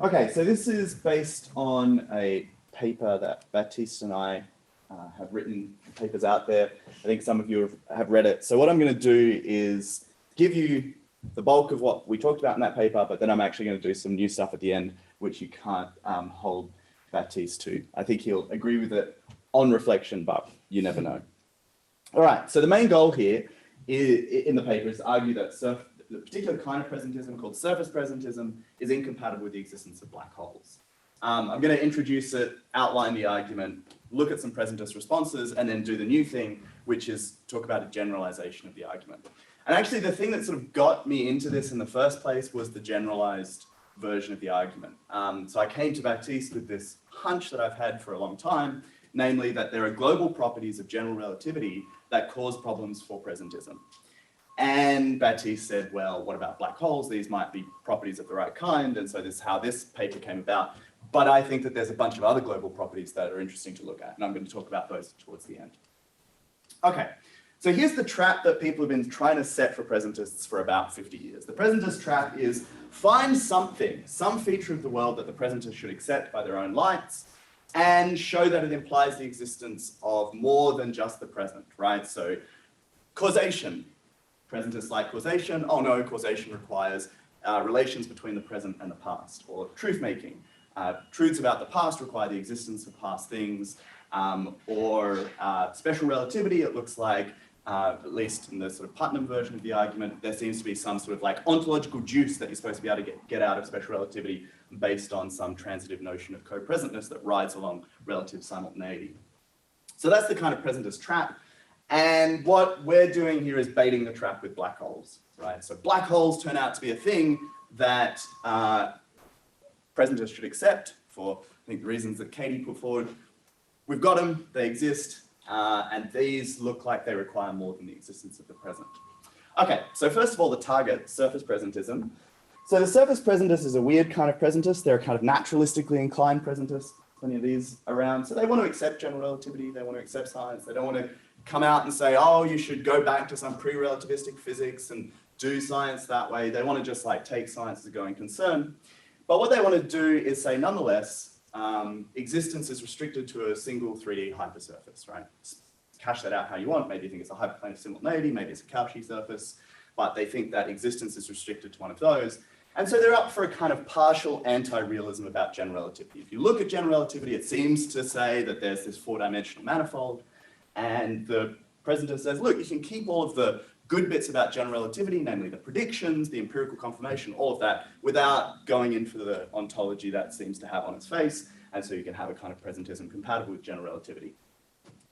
Okay, so this is based on a paper that Baptiste and I have written, papers out there. I think some of you have read it. So what I'm going to do is give you the bulk of what we talked about in that paper, but then I'm actually going to do some new stuff at the end, which you can't hold Baptiste to. I think he'll agree with it on reflection, but you never know. All right, so the main goal here in the paper is to argue that the particular kind of presentism called surface presentism is incompatible with the existence of black holes. I'm going to introduce it, outline the argument, look at some presentist responses, and then do the new thing, which is talk about a generalization of the argument. And actually the thing that sort of got me into this in the first place was the generalized version of the argument. So I came to Baptiste with this hunch that I've had for a long time, namely that there are global properties of general relativity that cause problems for presentism. And Baptiste said, well, what about black holes? These might be properties of the right kind, and so this is how this paper came about. But I think that there's a bunch of other global properties that are interesting to look at, and I'm going to talk about those towards the end. Okay, so here's the trap that people have been trying to set for presentists for about 50 years. The presentist trap is find something, some feature of the world that the presentist should accept by their own lights, and show that it implies the existence of more than just the present, right? So causation. Presentists like causation. Oh no, causation requires relations between the present and the past. Or truth-making. Truths about the past require the existence of past things. Or special relativity, it looks like, at least in the sort of Putnam version of the argument, there seems to be some sort of like ontological juice that you're supposed to be able to get out of special relativity based on some transitive notion of co-presentness that rides along relative simultaneity. So that's the kind of presentist trap. And what we're doing here is baiting the trap with black holes, right? So black holes turn out to be a thing that presentists should accept for, I think, the reasons that Katie put forward. We've got them, they exist, and these look like they require more than the existence of the present. Okay, so first of all, the target, surface presentism. So the surface presentist is a weird kind of presentist. They're a kind of naturalistically inclined presentist, plenty of these around. So they want to accept general relativity, they want to accept science, they don't want to come out and say, oh, you should go back to some pre-relativistic physics and do science that way. They want to just like take science as a going concern. But what they want to do is say, nonetheless, existence is restricted to a single 3D hypersurface, right? Cash that out how you want. Maybe you think it's a hyperplane of simultaneity, maybe it's a Cauchy surface, but they think that existence is restricted to one of those. And so they're up for a kind of partial anti-realism about general relativity. If you look at general relativity, it seems to say that there's this four-dimensional manifold. And the presentist says, look, you can keep all of the good bits about general relativity, namely the predictions, the empirical confirmation, all of that, without going in for the ontology that seems to have on its face. And so you can have a kind of presentism compatible with general relativity.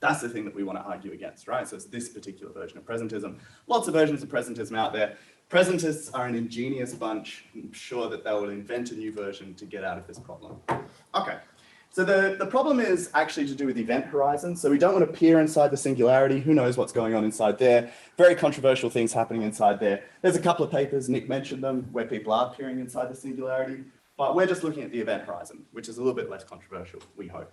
That's the thing that we want to argue against, right? So it's this particular version of presentism. Lots of versions of presentism out there. Presentists are an ingenious bunch. I'm sure that they will invent a new version to get out of this problem. Okay. So the problem is actually to do with event horizon. So we don't want to peer inside the singularity. Who knows what's going on inside there? Very controversial things happening inside there. There's a couple of papers, Nick mentioned them, where people are peering inside the singularity. But we're just looking at the event horizon, which is a little bit less controversial, we hope.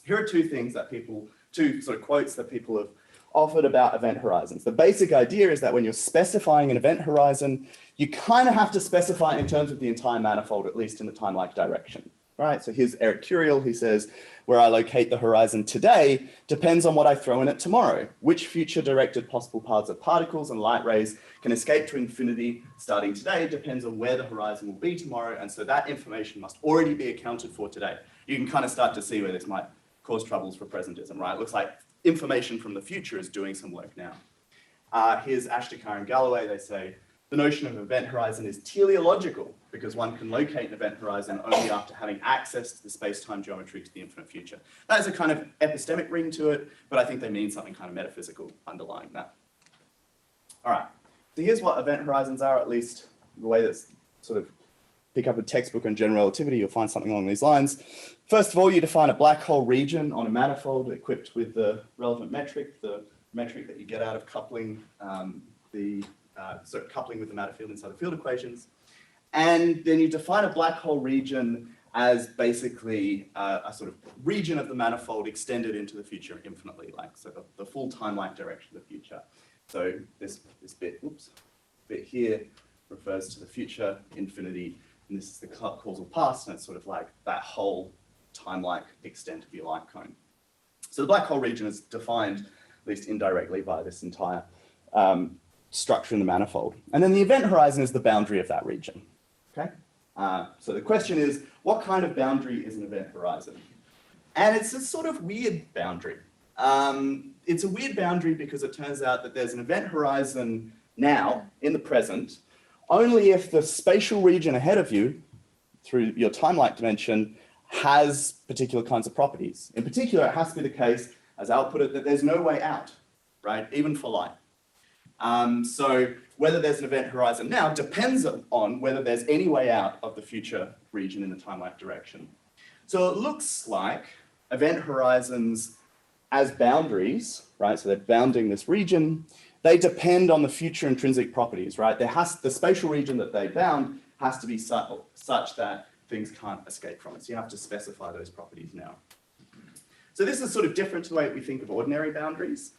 Here are two sort of quotes that people have offered about event horizons. The basic idea is that when you're specifying an event horizon, you kind of have to specify it in terms of the entire manifold, at least in the time-like direction. Right, so here's Eric Curiel, he says, where I locate the horizon today depends on what I throw in it tomorrow. Which future-directed possible paths of particles and light rays can escape to infinity starting today depends on where the horizon will be tomorrow, and so that information must already be accounted for today. You can kind of start to see where this might cause troubles for presentism, right? It looks like information from the future is doing some work now. Here's Ashtekar and Galloway, they say, the notion of event horizon is teleological because one can locate an event horizon only after having access to the space-time geometry to the infinite future. That is a kind of epistemic ring to it, but I think they mean something kind of metaphysical underlying that. All right, so here's what event horizons are, at least the way that's sort of pick up a textbook on general relativity, you'll find something along these lines. First of all, you define a black hole region on a manifold equipped with the relevant metric, the metric that you get out of coupling coupling with the matter field inside the field equations. And then you define a black hole region as basically a sort of region of the manifold extended into the future infinitely, like so the full time-like direction of the future. So this bit here refers to the future infinity and this is the causal past, and it's sort of like that whole time-like extent of your light cone. So the black hole region is defined, at least indirectly, by this entire structure in the manifold. And then the event horizon is the boundary of that region, okay? So the question is, what kind of boundary is an event horizon? And it's a sort of weird boundary. It's a weird boundary because it turns out that there's an event horizon now, in the present, only if the spatial region ahead of you, through your time-like dimension, has particular kinds of properties. In particular, it has to be the case, as Al put it, that there's no way out, right, even for light. So whether there's an event horizon now depends on whether there's any way out of the future region in the time-like direction. So it looks like event horizons as boundaries, right, so they're bounding this region, they depend on the future intrinsic properties, right? The spatial region that they bound has to be such that things can't escape from it. So you have to specify those properties now. So this is sort of different to the way we think of ordinary boundaries,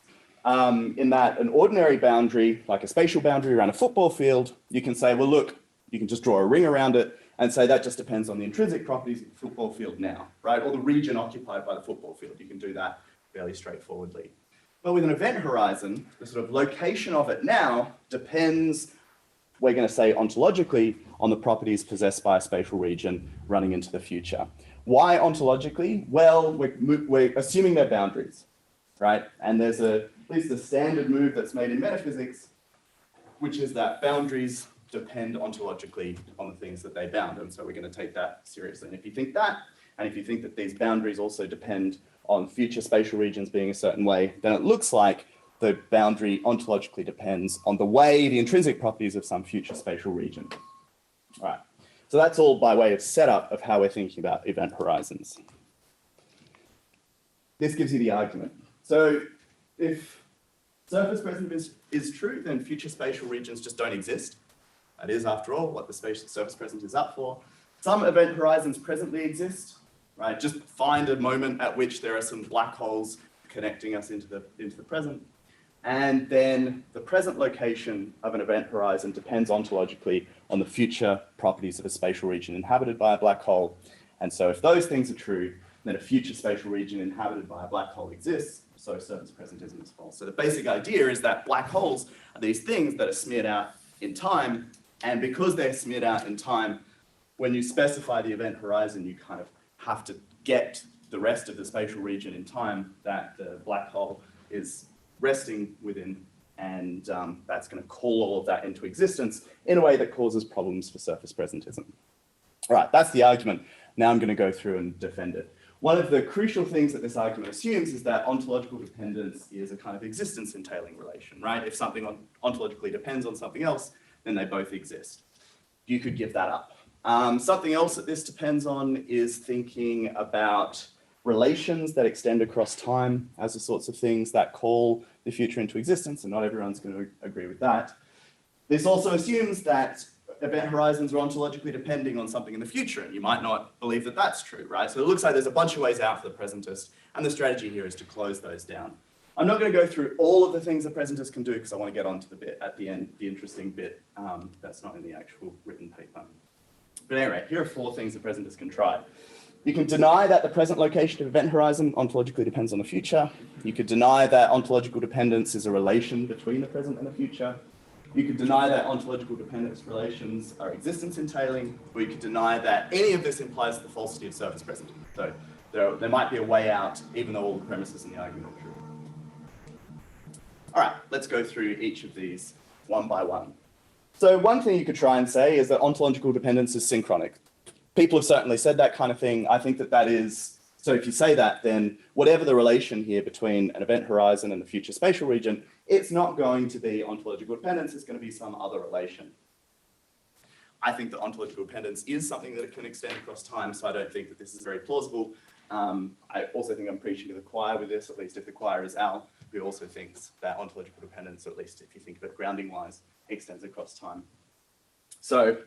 in that an ordinary boundary, like a spatial boundary around a football field, you can say, well, look, you can just draw a ring around it and say that just depends on the intrinsic properties of the football field now, right? Or the region occupied by the football field. You can do that fairly straightforwardly. But with an event horizon, the sort of location of it now depends, we're going to say ontologically, on the properties possessed by a spatial region running into the future. Why ontologically? Well, we're assuming they're boundaries, right? And there's at least a standard move that's made in metaphysics, which is that boundaries depend ontologically on the things that they bound. And so we're going to take that seriously. And if you think that, and if you think that these boundaries also depend on future spatial regions being a certain way, then it looks like the boundary ontologically depends on the way the intrinsic properties of some future spatial region. All right, so that's all by way of setup of how we're thinking about event horizons. This gives you the argument. So if surface presentism is true, then future spatial regions just don't exist. That is, after all, what the surface present is up for. Some event horizons presently exist, right? Just find a moment at which there are some black holes connecting us into the present. And then the present location of an event horizon depends ontologically on the future properties of a spatial region inhabited by a black hole. And so if those things are true, then a future spatial region inhabited by a black hole exists, so surface presentism is false. So the basic idea is that black holes are these things that are smeared out in time, and because they're smeared out in time, when you specify the event horizon, you kind of have to get the rest of the spatial region in time that the black hole is resting within, and that's going to call all of that into existence in a way that causes problems for surface presentism. All right, that's the argument. Now I'm going to go through and defend it. One of the crucial things that this argument assumes is that ontological dependence is a kind of existence entailing relation, right? If something ontologically depends on something else, then they both exist. You could give that up. Something else that this depends on is thinking about relations that extend across time as the sorts of things that call the future into existence, and not everyone's going to agree with that. This also assumes that event horizons are ontologically depending on something in the future, and you might not believe that that's true, right? So it looks like there's a bunch of ways out for the presentist, and the strategy here is to close those down. I'm not going to go through all of the things the presentist can do because I want to get onto the bit at the end, the interesting bit that's not in the actual written paper. But anyway, here are 4 things the presentist can try. You can deny that the present location of event horizon ontologically depends on the future. You could deny that ontological dependence is a relation between the present and the future. You could deny that ontological dependence relations are existence entailing, or you could deny that any of this implies the falsity of surface presentism. So there might be a way out, even though all the premises in the argument are true. All right, let's go through each of these one by one. So one thing you could try and say is that ontological dependence is synchronic. People have certainly said that kind of thing. I think that is, so if you say that, then whatever the relation here between an event horizon and the future spatial region, it's not going to be ontological dependence, it's going to be some other relation. I think that ontological dependence is something that can extend across time, so I don't think that this is very plausible. I also think I'm preaching to the choir with this, at least if the choir is Al, who also thinks that ontological dependence, or at least if you think of it grounding-wise, extends across time. So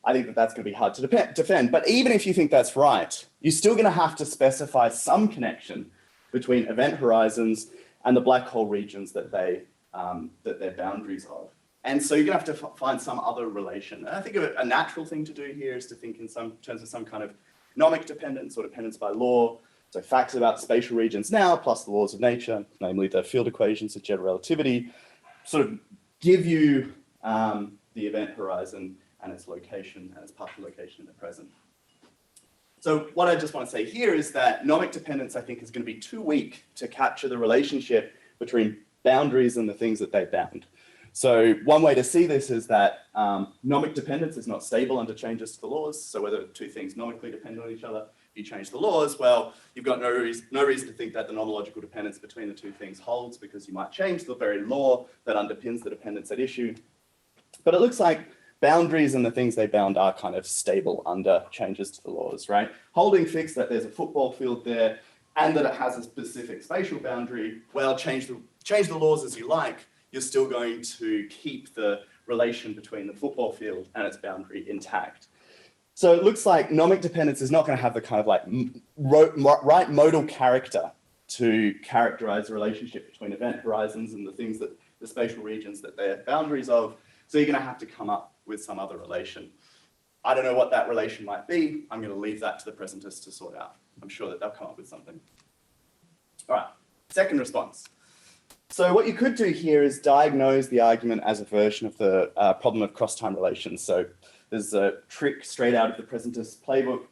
I think that that's going to be hard to defend. But even if you think that's right, you're still going to have to specify some connection between event horizons and the black hole regions that they're boundaries of. And so you're going to have to find some other relation. And I think a natural thing to do here is to think in terms of some kind of nomic dependence or dependence by law. So facts about spatial regions now, plus the laws of nature, namely the field equations of general relativity, sort of give you the event horizon and its location and its partial location in the present. So what I just want to say here is that nomic dependence, I think, is going to be too weak to capture the relationship between boundaries and the things that they bound. So one way to see this is that nomic dependence is not stable under changes to the laws. So whether two things nomically depend on each other, if you change the laws, well, you've got no reason to think that the nomological dependence between the two things holds, because you might change the very law that underpins the dependence at issue. But it looks like boundaries and the things they bound are kind of stable under changes to the laws, right? Holding fixed that there's a football field there and that it has a specific spatial boundary, well, change the laws as you like, you're still going to keep the relation between the football field and its boundary intact. So it looks like nomic dependence is not going to have the kind of like right modal character to characterize the relationship between event horizons and the things that the spatial regions that they're boundaries of. So you're going to have to come up with some other relation. I don't know what that relation might be. I'm going to leave that to the presentists to sort out. I'm sure that they'll come up with something. All right, second response. So what you could do here is diagnose the argument as a version of the problem of cross-time relations. So there's a trick straight out of the presentist playbook.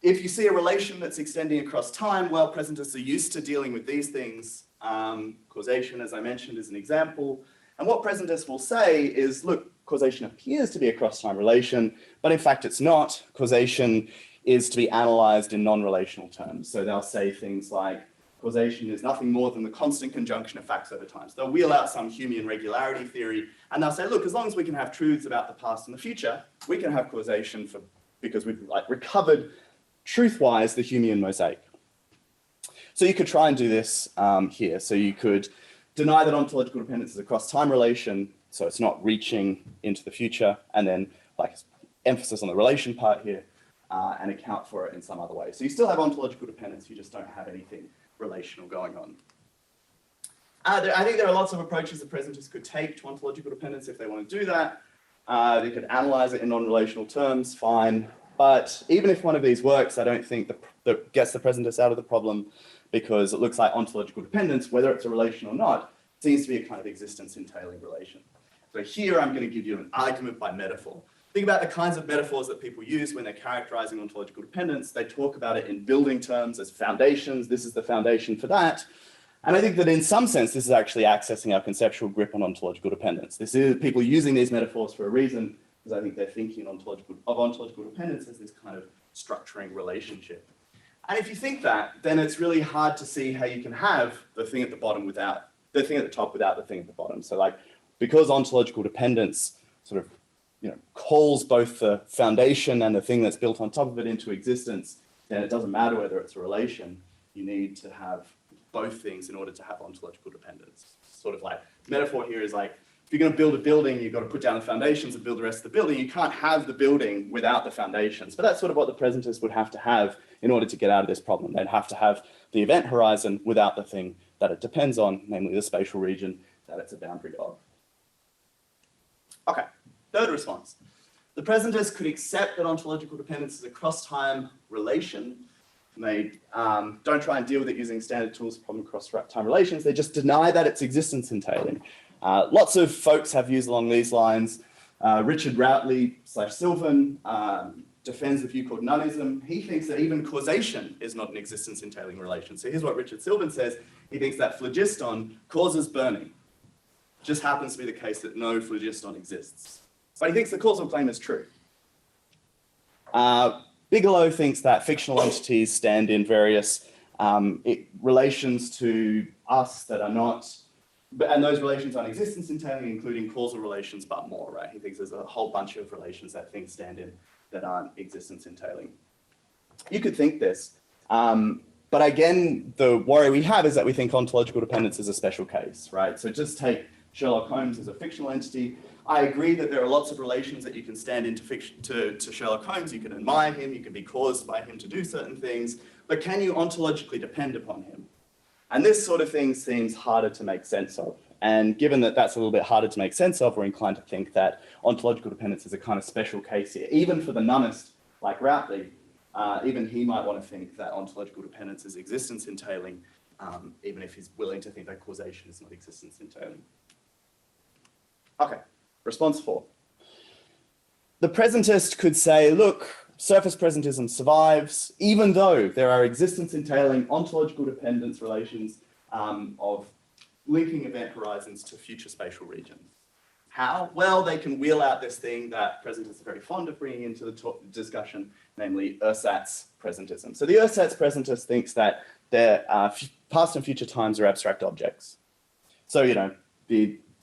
If you see a relation that's extending across time, well, presentists are used to dealing with these things. Causation, as I mentioned, is an example. And what presentists will say is, look, causation appears to be a cross-time relation, but in fact it's not. Causation is to be analyzed in non-relational terms. So they'll say things like, causation is nothing more than the constant conjunction of facts over time. So they'll wheel out some Humean regularity theory, and they'll say, look, as long as we can have truths about the past and the future, we can have causation because we've recovered truth-wise the Humean mosaic. So you could try and do this here. So you could deny that ontological dependence is a cross-time relation, so it's not reaching into the future, and then like emphasis on the relation part here, and account for it in some other way. So you still have ontological dependence, you just don't have anything relational going on. I think there are lots of approaches that presentists could take to ontological dependence if they want to do that. They could analyze it in non-relational terms, fine. But even if one of these works, I don't think that gets the presentist out of the problem, because it looks like ontological dependence, whether it's a relation or not, seems to be a kind of existence entailing relation. So here I'm going to give you an argument by metaphor. Think about the kinds of metaphors that people use when they're characterizing ontological dependence. They talk about it in building terms as foundations. This is the foundation for that. And I think that in some sense, this is actually accessing our conceptual grip on ontological dependence. This is people using these metaphors for a reason, because I think they're thinking of ontological dependence as this kind of structuring relationship. And if you think that, then it's really hard to see how you can have the thing at the bottom without the thing at the top without the thing at the bottom. So like, because ontological dependence sort of calls both the foundation and the thing that's built on top of it into existence, then it doesn't matter whether it's a relation. You need to have both things in order to have ontological dependence. Sort of like, metaphor here is like, if you're going to build a building, you've got to put down the foundations and build the rest of the building. You can't have the building without the foundations. But that's sort of what the presentist would have to have in order to get out of this problem. They'd have to have the event horizon without the thing that it depends on, namely the spatial region that it's a boundary of. Okay. Third response. The presentist could accept that ontological dependence is a cross-time relation. And they don't try and deal with it using standard tools for problem cross-time relations. They just deny that it's existence entailing. Lots of folks have views along these lines. Richard Routley/Sylvan defends the view called nonism. He thinks that even causation is not an existence entailing relation. So here's what Richard Sylvan says. He thinks that phlogiston causes burning. It just happens to be the case that no phlogiston exists. But he thinks the causal claim is true. Bigelow thinks that fictional entities stand in various relations to us that are not, and those relations aren't existence entailing, including causal relations, but more, right? He thinks there's a whole bunch of relations that things stand in that aren't existence entailing. You could think this, but again, the worry we have is that we think ontological dependence is a special case, right? So just take Sherlock Holmes as a fictional entity. I agree that there are lots of relations that you can stand into fiction to Sherlock Holmes. You can admire him, you can be caused by him to do certain things, but can you ontologically depend upon him? And this sort of thing seems harder to make sense of. And given that that's a little bit harder to make sense of, we're inclined to think that ontological dependence is a kind of special case here. Even for the nonist like Routley, even he might want to think that ontological dependence is existence entailing, even if he's willing to think that causation is not existence entailing. Okay, response 4. The presentist could say, look, surface presentism survives, even though there are existence entailing ontological dependence relations of linking event horizons to future spatial regions. How? Well, they can wheel out this thing that presentists are very fond of bringing into the discussion, namely ersatz presentism. So the ersatz presentist thinks that their past and future times are abstract objects. So, you know,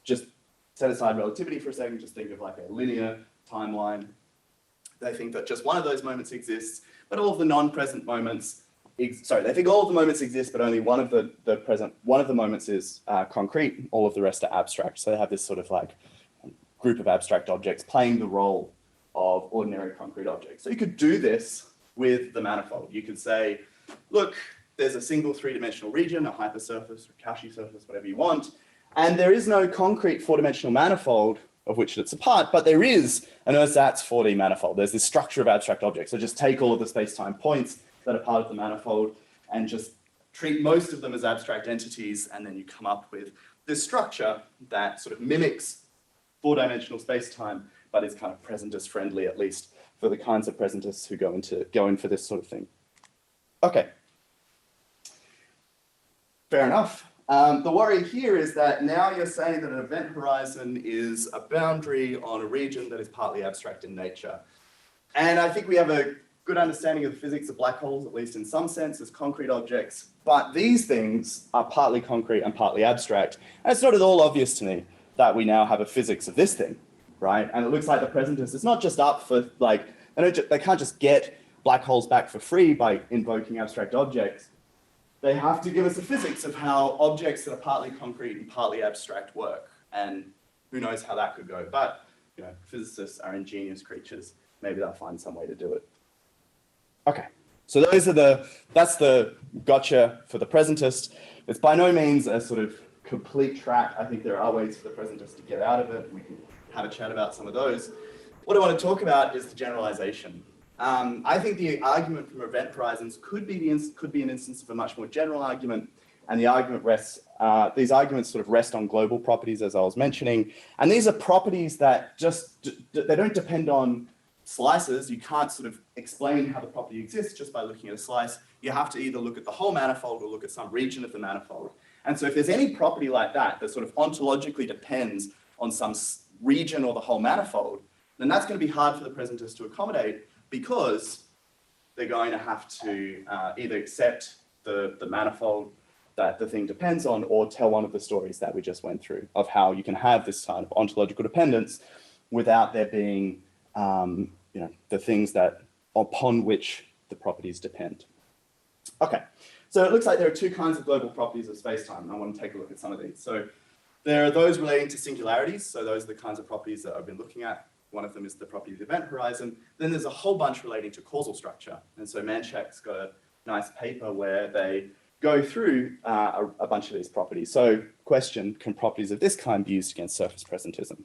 just set aside relativity for a second, just think of like a linear timeline. They think that just one of those moments exists, but all of the non-present moments, they think all of the moments exist, but only one of the moments is concrete, all of the rest are abstract. So they have this sort of like group of abstract objects playing the role of ordinary concrete objects. So you could do this with the manifold. You could say, look, there's a single three-dimensional region, a hypersurface or Cauchy surface, whatever you want, and there is no concrete four-dimensional manifold of which it's a part, but there is an ersatz 4D manifold. There's this structure of abstract objects. So just take all of the space-time points that are part of the manifold and just treat most of them as abstract entities, and then you come up with this structure that sort of mimics four-dimensional space-time, but is kind of presentist friendly, at least for the kinds of presentists who go in for this sort of thing. Okay. Fair enough. The worry here is that now you're saying that an event horizon is a boundary on a region that is partly abstract in nature. And I think we have a good understanding of the physics of black holes, at least in some sense, as concrete objects. But these things are partly concrete and partly abstract. And it's not at all obvious to me that we now have a physics of this thing, right? And it looks like the presentist is not just up for, like, they can't just get black holes back for free by invoking abstract objects. They have to give us a physics of how objects that are partly concrete and partly abstract work. And who knows how that could go. But, you know, physicists are ingenious creatures. Maybe they'll find some way to do it. Okay, so that's the gotcha for the presentist. It's by no means a sort of complete track. I think there are ways for the presentist to get out of it. We can have a chat about some of those. What I want to talk about is the generalization. I think the argument from event horizons could be an instance of a much more general argument, and the argument these arguments sort of rest on global properties, as I was mentioning, and these are properties that they don't depend on slices. You can't sort of explain how the property exists just by looking at a slice. You have to either look at the whole manifold or look at some region of the manifold. And so if there's any property like that that sort of ontologically depends on some region or the whole manifold, then that's going to be hard for the presentist to accommodate, because they're going to have to either accept the manifold that the thing depends on, or tell one of the stories that we just went through of how you can have this kind of ontological dependence without there being the things that upon which the properties depend. Okay, so it looks like there are two kinds of global properties of space-time, and I want to take a look at some of these. So there are those relating to singularities, so those are the kinds of properties that I've been looking at. One of them is the property of the event horizon. Then there's a whole bunch relating to causal structure. And so Manchak's got a nice paper where they go through a bunch of these properties. So question, can properties of this kind be used against surface presentism?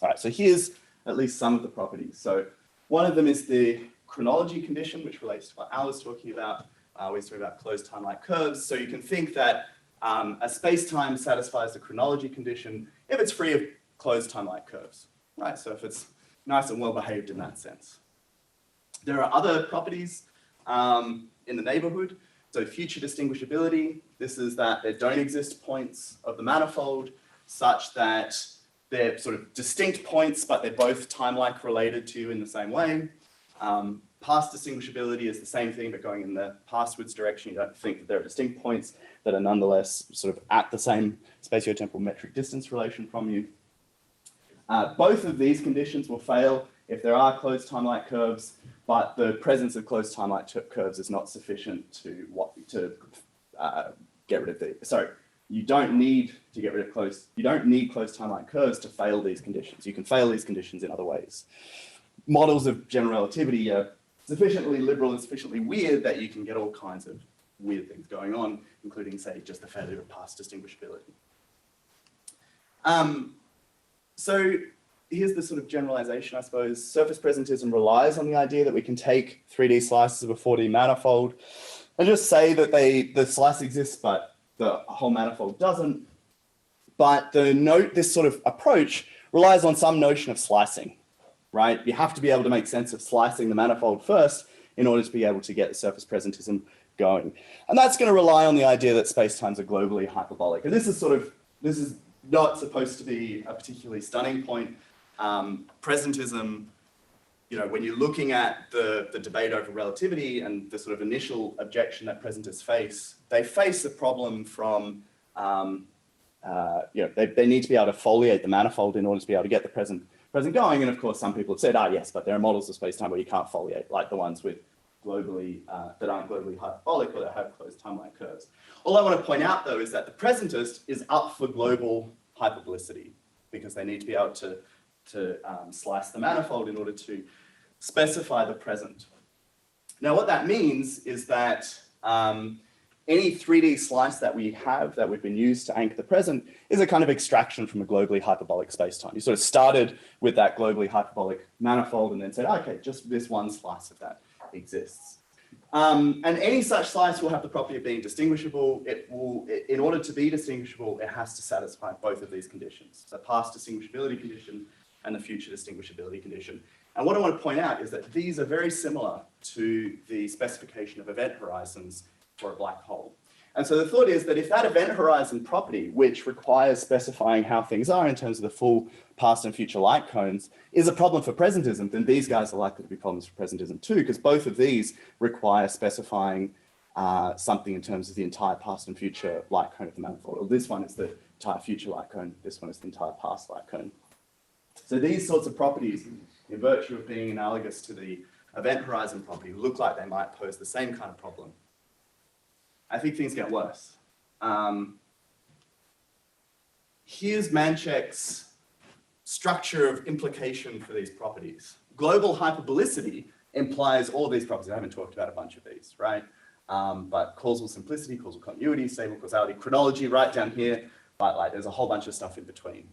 All right, so here's at least some of the properties. So one of them is the chronology condition, which relates to what Al was talking about. We're talking about closed time-like curves. So you can think that a space-time satisfies the chronology condition if it's free of closed time-like curves. Right, so if it's nice and well behaved in that sense. There are other properties in the neighborhood. So future distinguishability, this is that there don't exist points of the manifold such that they're sort of distinct points, but they're both time-like related to you in the same way. Past distinguishability is the same thing, but going in the pastwards direction. You don't think that there are distinct points that are nonetheless sort of at the same spatiotemporal metric distance relation from you. Both of these conditions will fail if there are closed time-like curves, but the presence of closed time-like curves is not sufficient to get rid of the, sorry, you don't need closed time-like curves to fail these conditions. You can fail these conditions in other ways. Models of general relativity are sufficiently liberal and sufficiently weird that you can get all kinds of weird things going on, including, say, just the failure of past distinguishability. So here's the sort of generalization, I suppose. Surface presentism relies on the idea that we can take 3D slices of a 4D manifold and just say that the slice exists, but the whole manifold doesn't. But this sort of approach relies on some notion of slicing, right? You have to be able to make sense of slicing the manifold first in order to be able to get the surface presentism going. And that's going to rely on the idea that spacetimes are globally hyperbolic. And this is not supposed to be a particularly stunning point. Presentism, when you're looking at the debate over relativity and the sort of initial objection that presentists face, they face a problem from, they need to be able to foliate the manifold in order to be able to get the present going. And of course, some people have said, yes, but there are models of spacetime where you can't foliate, like the ones with globally, that aren't globally hyperbolic or that have closed timeline curves. All I want to point out, though, is that the presentist is up for global hyperbolicity because they need to be able to slice the manifold in order to specify the present. Now, what that means is that any 3D slice that we have that we've been used to anchor the present is a kind of extraction from a globally hyperbolic spacetime. You sort of started with that globally hyperbolic manifold and then said, okay, just this one slice of that exists. And any such slice will have the property of being distinguishable. In order to be distinguishable, it has to satisfy both of these conditions, the past distinguishability condition and the future distinguishability condition. And what I want to point out is that these are very similar to the specification of event horizons for a black hole. And so the thought is that if that event horizon property, which requires specifying how things are in terms of the full past and future light cones, is a problem for presentism, then these guys are likely to be problems for presentism too, because both of these require specifying something in terms of the entire past and future light cone of the manifold. Or this one is the entire future light cone, this one is the entire past light cone. So these sorts of properties, in virtue of being analogous to the event horizon property, look like they might pose the same kind of problem. I think things get worse. Here's Manchek's structure of implication for these properties. Global hyperbolicity implies all these properties. I haven't talked about a bunch of these, right? But causal simplicity, causal continuity, stable causality, chronology right down here, but there's a whole bunch of stuff in between.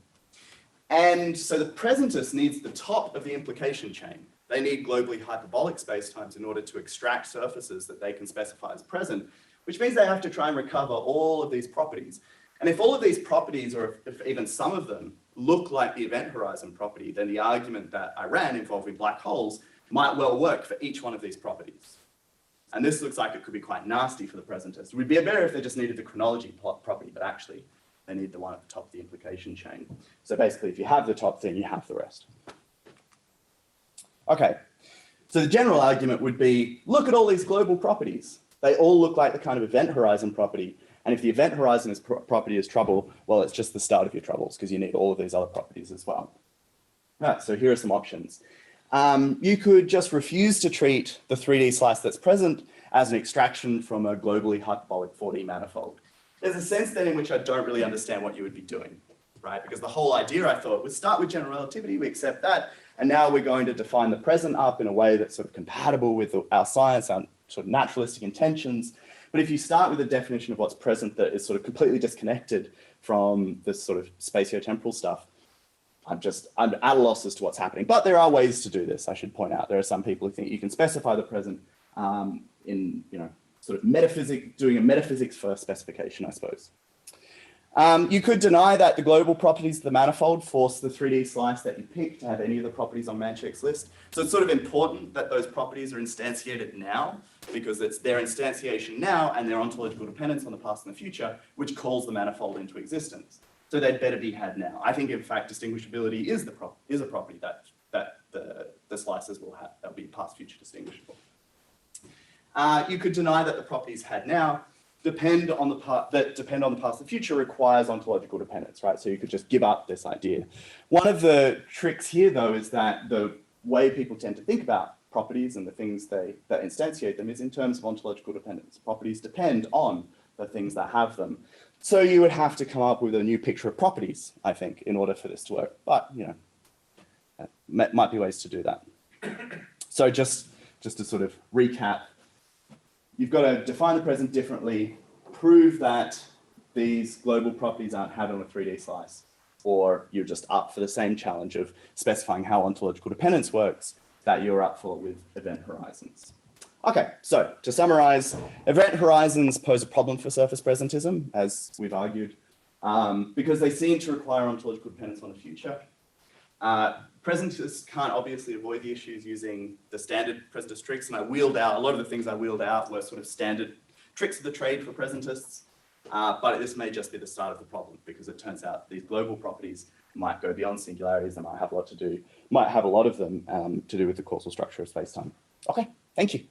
And so the presentist needs the top of the implication chain. They need globally hyperbolic spacetimes in order to extract surfaces that they can specify as present, which means they have to try and recover all of these properties. And if all of these properties, or if even some of them, look like the event horizon property, then the argument that I ran involving black holes might well work for each one of these properties. And this looks like it could be quite nasty for the presentist. It would be better if they just needed the chronology property, but actually they need the one at the top of the implication chain. So basically, if you have the top thing, you have the rest. Okay, so the general argument would be, look at all these global properties. They all look like the kind of event horizon property. And if the event horizon property is trouble, well, it's just the start of your troubles because you need all of these other properties as well. All right, so here are some options. You could just refuse to treat the 3D slice that's present as an extraction from a globally hyperbolic 4D manifold. There's a sense then in which I don't really understand what you would be doing, right? Because the whole idea, I thought, was start with general relativity, we accept that, and now we're going to define the present up in a way that's sort of compatible with our science, our sort of naturalistic intentions. But if you start with a definition of what's present that is sort of completely disconnected from this sort of spatiotemporal stuff, I'm at a loss as to what's happening. But there are ways to do this, I should point out. There are some people who think you can specify the present in, sort of doing a metaphysics first specification, I suppose. You could deny that the global properties of the manifold force the 3D slice that you pick to have any of the properties on Manchek's list. So it's sort of important that those properties are instantiated now, because it's their instantiation now and their ontological dependence on the past and the future, which calls the manifold into existence. So they'd better be had now. I think, in fact, distinguishability is a property that the slices will have. They'll be past-future distinguishable. You could deny that the properties had now depend on the past and future requires ontological dependence, right? So you could just give up this idea. One of the tricks here, though, is that the way people tend to think about properties and the things that instantiate them is in terms of ontological dependence. Properties depend on the things that have them. So you would have to come up with a new picture of properties, I think, in order for this to work. But, might be ways to do that. So just to sort of recap, you've got to define the present differently, prove that these global properties aren't had on a 3D slice, or you're just up for the same challenge of specifying how ontological dependence works that you're up for with event horizons. Okay, so to summarize, event horizons pose a problem for surface presentism, as we've argued, because they seem to require ontological dependence on the future. Presentists can't obviously avoid the issues using the standard presentist tricks, and I wheeled out, a lot of the things I wheeled out were sort of standard tricks of the trade for presentists, but this may just be the start of the problem, because it turns out these global properties might go beyond singularities and might have a lot of them to do with the causal structure of space-time. Okay, thank you.